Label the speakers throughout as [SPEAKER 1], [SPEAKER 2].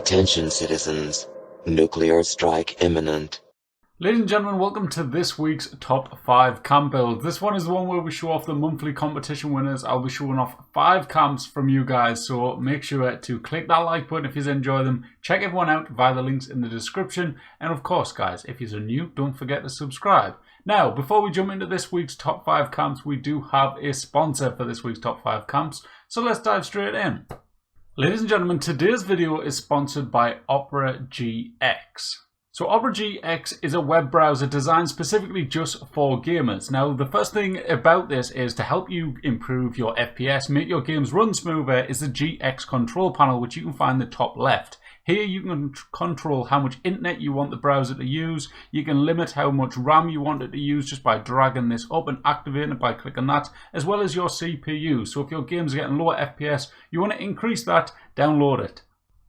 [SPEAKER 1] Attention citizens, nuclear strike imminent.
[SPEAKER 2] Ladies and gentlemen, welcome to this week's Top 5 Camp Builds. This one is the one where we show off the monthly competition winners. I'll be showing off 5 camps from you guys, so make sure to click that like button if you enjoy them. Check everyone out via the links in the description. And of course, guys, if you're new, don't forget to subscribe. Now, before we jump into this week's Top 5 camps, we do have a sponsor for this week's Top 5 camps. So let's dive straight in. Ladies and gentlemen, today's video is sponsored by Opera GX. So Opera GX is a web browser designed specifically just for gamers. Now, the first thing about this is to help you improve your FPS, make your games run smoother, is the GX control panel, which you can find in the top left. Here you can control how much internet you want the browser to use. You can limit how much RAM you want it to use just by dragging this up and activating it by clicking that, as well as your CPU. So if your game's getting lower FPS, you want to increase that, download it.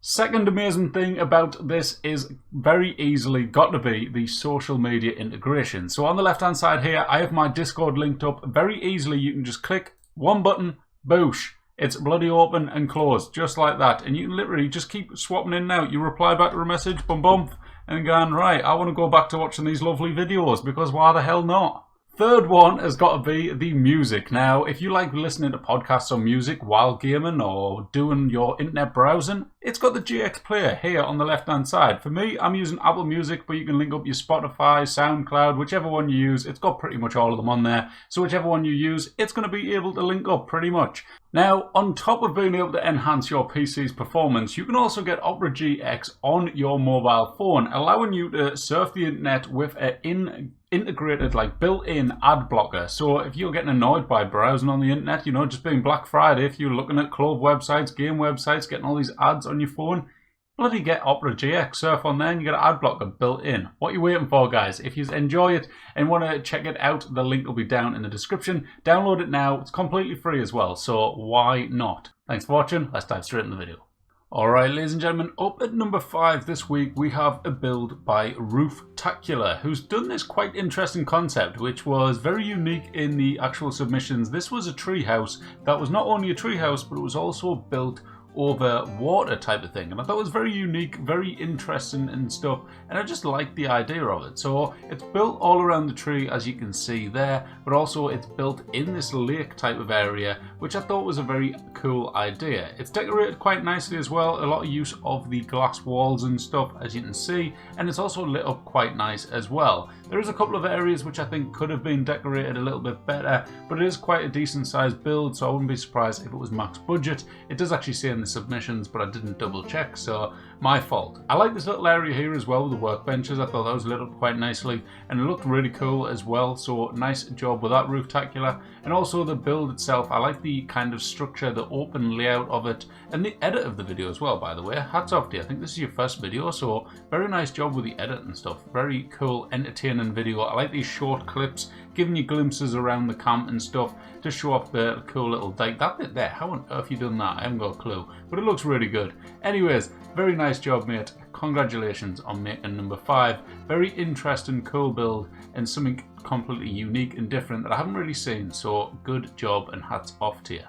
[SPEAKER 2] Second amazing thing about this is very easily got to be the social media integration. So on the left hand side here, I have my Discord linked up. Very easily you can just click one button, boosh. It's bloody open and closed, just like that. And you can literally just keep swapping in and out. You reply back to a message, boom, boom, and going, right, I want to go back to watching these lovely videos, because why the hell not? Third one has got to be the music. Now, if you like listening to podcasts or music while gaming or doing your internet browsing, it's got the GX player here on the left-hand side. For me, I'm using Apple Music, but you can link up your Spotify, SoundCloud, whichever one you use. It's got pretty much all of them on there. So whichever one you use, it's going to be able to link up pretty much. Now, on top of being able to enhance your PC's performance, you can also get Opera GX on your mobile phone, allowing you to surf the internet with an integrated, like built-in ad blocker. So if you're getting annoyed by browsing on the internet, you know, just being Black Friday, if you're looking at clothes websites, game websites, getting all these ads on your phone, bloody get Opera GX, surf on there and you get an ad blocker built in. What are you waiting for, guys? If you enjoy it and want to check it out, the link will be down in the description. Download it now. It's completely free as well, so why not? Thanks for watching. Let's dive straight into the video. Alright, ladies and gentlemen, up at number 5 this week we have a build by Rooftacular, who's done this quite interesting concept, which was very unique in the actual submissions. This was a treehouse that was not only a treehouse, but it was also built over water type of thing, and I thought it was very unique, very interesting and stuff, and I just liked the idea of it. So it's built all around the tree, as you can see there, but also it's built in this lake type of area, which I thought was a very cool idea. It's decorated quite nicely as well, a lot of use of the glass walls and stuff, as you can see, and it's also lit up quite nice as well. There is a couple of areas which I think could have been decorated a little bit better, but it is quite a decent sized build, so I wouldn't be surprised if it was max budget. It does actually say in the submissions, but I didn't double check, so my fault. I like this little area here as well with the workbenches. I thought that was lit up quite nicely and it looked really cool as well, so nice job with that, Rooftacular. And also the build itself, I like the kind of structure, the open layout of it, and the edit of the video as well, by the way. Hats off to you. I think this is your first video, so very nice job with the edit and stuff. Very cool, entertaining video. I like these short clips, giving you glimpses around the camp and stuff to show off the cool little dike. That bit there, how on earth you done that? I haven't got a clue, but it looks really good. Anyways, very nice job, mate. Congratulations on making number 5. Very interesting, cool build, and something completely unique and different that I haven't really seen, so good job and hats off to you.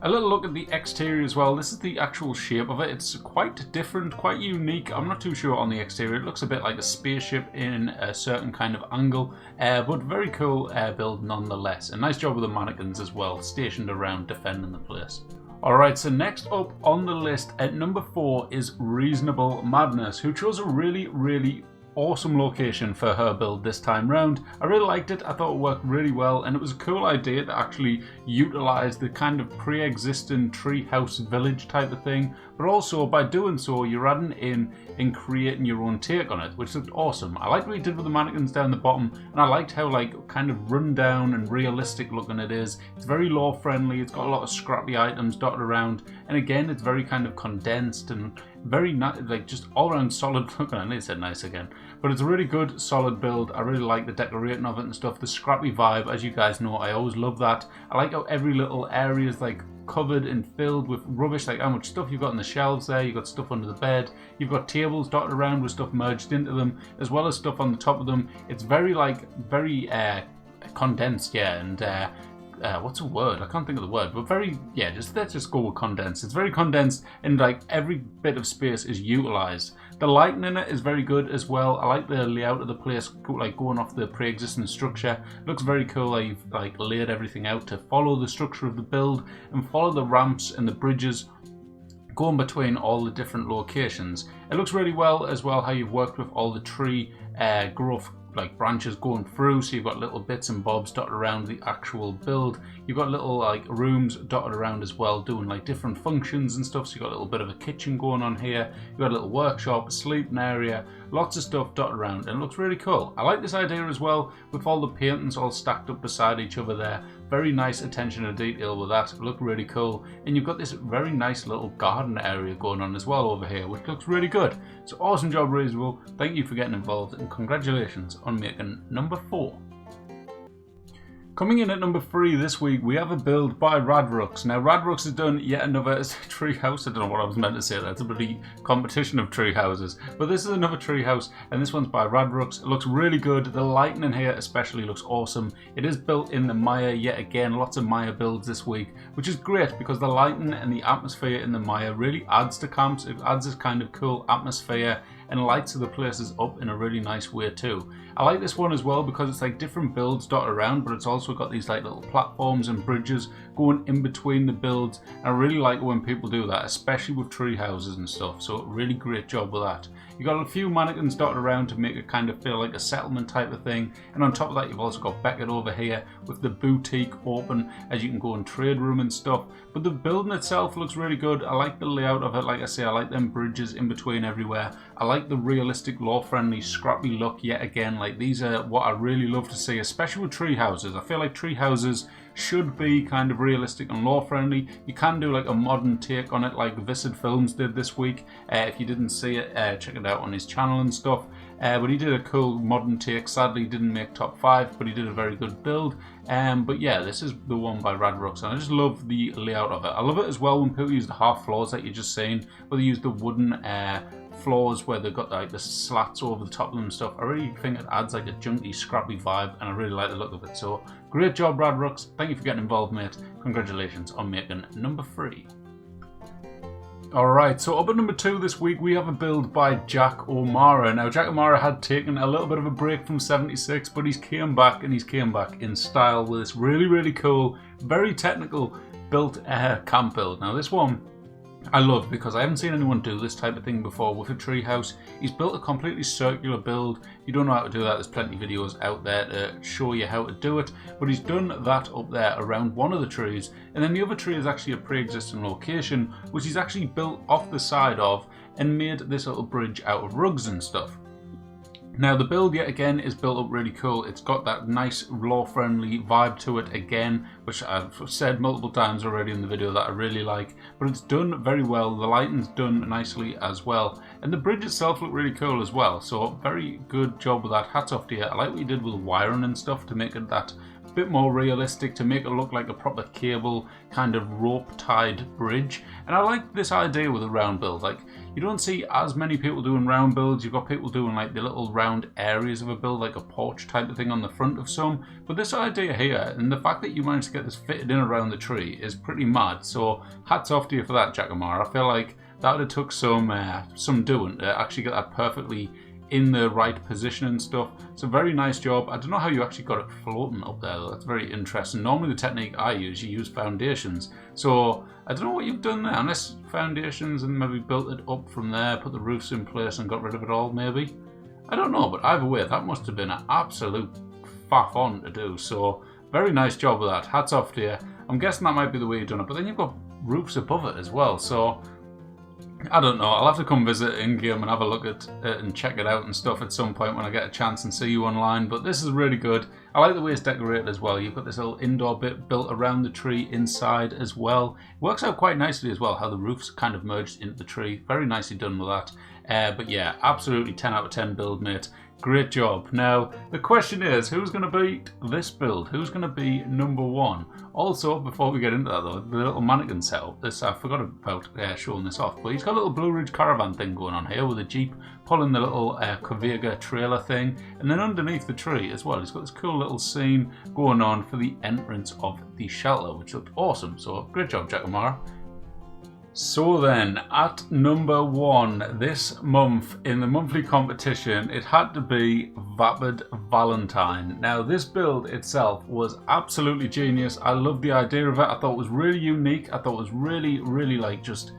[SPEAKER 2] A little look at the exterior as well. This is the actual shape of it. It's quite different, quite unique. I'm not too sure on the exterior. It looks a bit like a spaceship in a certain kind of angle, but very cool build nonetheless. A nice job with the mannequins as well, stationed around defending the place. Alright, so next up on the list at number 4 is Reasonable Madness, who chose a really awesome location for her build this time round. I really liked it. I thought it worked really well, and it was a cool idea to actually utilize the kind of pre-existing treehouse village type of thing, but also by doing so you're adding in and creating your own take on it, which looked awesome. I liked what you did with the mannequins down the bottom, and I liked how like kind of run down and realistic looking it is. It's very law friendly, it's got a lot of scrappy items dotted around, and again it's very kind of condensed and very like just all around solid looking. I need to say nice again, but it's a really good solid build. I really like the decorating of it and stuff, the scrappy vibe. As you guys know, I always love that. I like how every little area is like covered and filled with rubbish, like how much stuff you've got on the shelves there. You've got stuff under the bed, you've got tables dotted around with stuff merged into them, as well as stuff on the top of them. It's very like very condensed, yeah, and what's a word? I can't think of the word, but very, yeah, let's just go with condensed. It's very condensed and like every bit of space is utilized. The lighting in it is very good as well. I like the layout of the place, like going off the pre-existing structure. It looks very cool. I've like laid everything out to follow the structure of the build and follow the ramps and the bridges going between all the different locations. It looks really well as well how you've worked with all the tree growth like branches going through, so you've got little bits and bobs dotted around the actual build. You've got little like rooms dotted around as well, doing like different functions and stuff. So you've got a little bit of a kitchen going on here, you've got a little workshop, a sleeping area, lots of stuff dotted around, and it looks really cool. I like this idea as well with all the paintings all stacked up beside each other there. Very nice attention to detail with that, look really cool. And you've got this very nice little garden area going on as well over here, which looks really good. So awesome job, Reasonable. Thank you for getting involved and congratulations on making number 4. Coming in at number 3 this week, we have a build by Rad Rooks. Now, Rad Rooks has done yet another treehouse. I don't know what I was meant to say. That's a bloody competition of tree houses. But this is another treehouse, and this one's by Rad Rooks. It looks really good. The lighting in here especially looks awesome. It is built in the Maya yet again. Lots of Maya builds this week, which is great because the lighting and the atmosphere in the Maya really adds to camps. It adds this kind of cool atmosphere and lights the places up in a really nice way too. I like this one as well because it's like different builds dotted around, but it's also got these like little platforms and bridges going in between the builds. And I really like when people do that, especially with tree houses and stuff. So really great job with that. You've got a few mannequins dotted around to make it kind of feel like a settlement type of thing. And on top of that, you've also got Beckett over here with the boutique open as you can go and trade room and stuff. But the building itself looks really good. I like the layout of it. Like I say, I like them bridges in between everywhere. I like the realistic, law-friendly, scrappy look yet again. Like these are what I really love to see, especially with tree houses. I feel like tree houses should be kind of realistic and law-friendly. You can do like a modern take on it like Vapid Films did this week. If you didn't see it, check it out on his channel and stuff. But he did a cool modern take. Sadly, he didn't make top 5, but he did a very good build. But yeah, this is the one by Rad Rooks, and I just love the layout of it. I love it as well when people use the half floors like you just seen, where they use the wooden floors where they've got like the slats over the top of them and stuff. I really think it adds like a junky, scrappy vibe, and I really like the look of it. So great job, Rad Rooks. Thank you for getting involved, mate. Congratulations on making number 3. Alright, so up at number 2 this week, we have a build by Jack O'Mara. Now, Jack O'Mara had taken a little bit of a break from 76, but he's came back, and he's came back in style with this really, really cool, very technical built camp build. Now, this one I love because I haven't seen anyone do this type of thing before with a treehouse. He's built a completely circular build. If you don't know how to do that, there's plenty of videos out there to show you how to do it. But he's done that up there around one of the trees, and then the other tree is actually a pre-existing location, which he's actually built off the side of and made this little bridge out of rugs and stuff. Now the build yet again is built up really cool. It's got that nice law-friendly vibe to it again, which I've said multiple times already in the video that I really like, but it's done very well. The lighting's done nicely as well, and the bridge itself looked really cool as well. So very good job with that. Hats off to you. I like what you did with the wiring and stuff to make it that bit more realistic, to make it look like a proper cable kind of rope tied bridge. And I like this idea with a round build. Like, you don't see as many people doing round builds. You've got people doing like the little round areas of a build, like a porch type of thing on the front of some. But this idea here, and the fact that you managed to get this fitted in around the tree, is pretty mad. So hats off to you for that, Jack O'Mara. I feel like that would have took some doing to actually get that perfectly in the right position and stuff. It's a very nice job. I don't know how you actually got it floating up there though. That's very interesting. Normally the technique I use, you use foundations. So I don't know what you've done there, unless foundations and maybe built it up from there, put the roofs in place and got rid of it all maybe. I don't know, but either way, that must have been an absolute faff on to do. So very nice job with that. Hats off to you. I'm guessing that might be the way you've done it, but then you've got roofs above it as well. So I don't know, I'll have to come visit in-game and have a look at it and check it out and stuff at some point when I get a chance and see you online, but this is really good. I like the way it's decorated as well. You've got this little indoor bit built around the tree inside as well. It works out quite nicely as well, how the roof's kind of merged into the tree. Very nicely done with that. But yeah, absolutely 10 out of 10 build, mate. Great job. Now, the question is, who's going to beat this build? Who's going to be number one? Also, before we get into that though, the little mannequin setup, I forgot about showing this off, but he's got a little Blue Ridge caravan thing going on here with a Jeep pulling the little Kavega trailer thing, and then underneath the tree as well, he's got this cool little scene going on for the entrance of the shelter, which looked awesome. So, great job, Giacomo. So then, at number one this month in the monthly competition, it had to be Vapid Valentine. Now, this build itself was absolutely genius. I loved the idea of it. I thought it was really unique. I thought it was really, really like just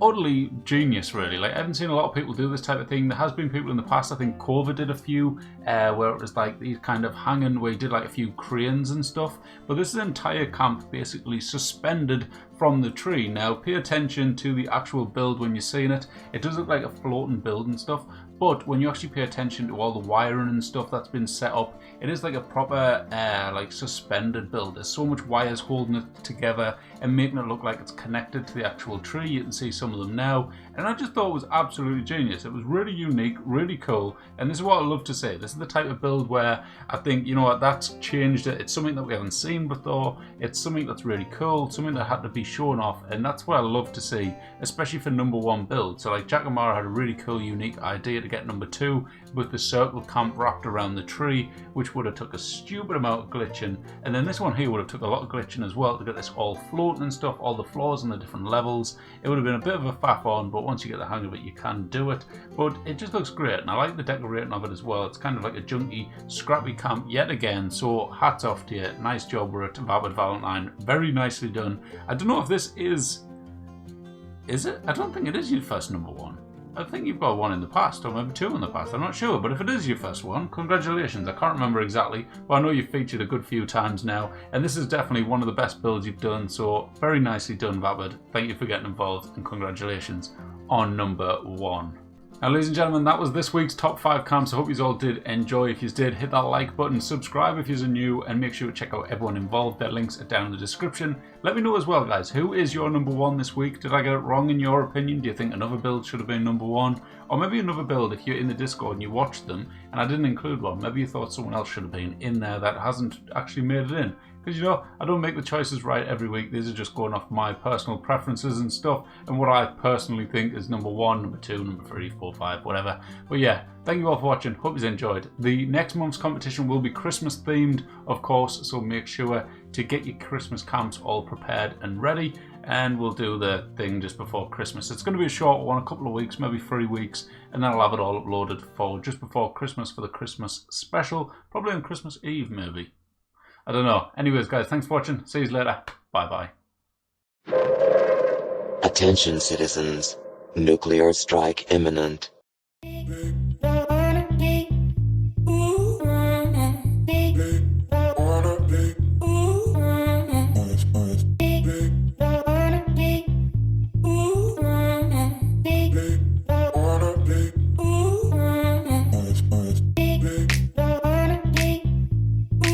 [SPEAKER 2] utterly genius, really. Like, I haven't seen a lot of people do this type of thing. There has been people in the past, I think Cova did a few, where it was like these kind of hanging, where he did like a few cranes and stuff. But this is an entire camp basically suspended from the tree. Now, pay attention to the actual build when you're seeing it. It does look like a floating build and stuff, but when you actually pay attention to all the wiring and stuff that's been set up, it is like a proper like suspended build. There's so much wires holding it together and making it look like it's connected to the actual tree. You can see some of them now, and I just thought it was absolutely genius. It was really unique, really cool, and this is what I love to say. This is the type of build where I think, you know what, that's changed it. It's something that we haven't seen before. It's something that's really cool, something that had to be shown off, and that's what I love to see, especially for number one build. So like Giacomo had a really cool, unique idea to get number two with the circle camp wrapped around the tree, which would have took a stupid amount of glitching, and then this one here would have took a lot of glitching as well to get this all floating and stuff, all the floors and the different levels. It would have been a bit of a faff on, but once you get the hang of it, you can do it. But it just looks great, and I like the decorating of it as well. It's kind of like a junky, scrappy camp yet again, so hats off to you. Nice job with it, Vapid Valentine. Very nicely done. I don't know if this is it? I don't think it is your first number one. I think you've got one in the past, or maybe two in the past, I'm not sure, but if it is your first one, congratulations. I can't remember exactly, but I know you've featured a good few times now, and this is definitely one of the best builds you've done, so very nicely done, Vapid. Thank you for getting involved, and congratulations on number one. Now, ladies and gentlemen, that was this week's top 5 camps. I hope you all did enjoy. If you did, hit that like button, subscribe if you're new, and make sure to check out everyone involved. Their links are down in the description. Let me know as well, guys, who is your number one this week? Did I get it wrong in your opinion? Do you think another build should have been number one? Or maybe another build, if you're in the Discord and you watched them, and I didn't include one, maybe you thought someone else should have been in there that hasn't actually made it in. Because, you know, I don't make the choices right every week. These are just going off my personal preferences and stuff, and what I personally think is number one, number two, number three, four, five, whatever. But yeah, thank you all for watching. Hope you enjoyed. The next month's competition will be Christmas themed, of course, so make sure to get your Christmas camps all prepared and ready, and we'll do the thing just before Christmas. It's going to be a short one, a couple of weeks, maybe 3 weeks, and then I'll have it all uploaded for just before Christmas for the Christmas special, probably on Christmas Eve, maybe. I don't know. Anyways, guys, thanks for watching. See you later. Bye-bye.
[SPEAKER 1] Attention, citizens. Nuclear strike imminent.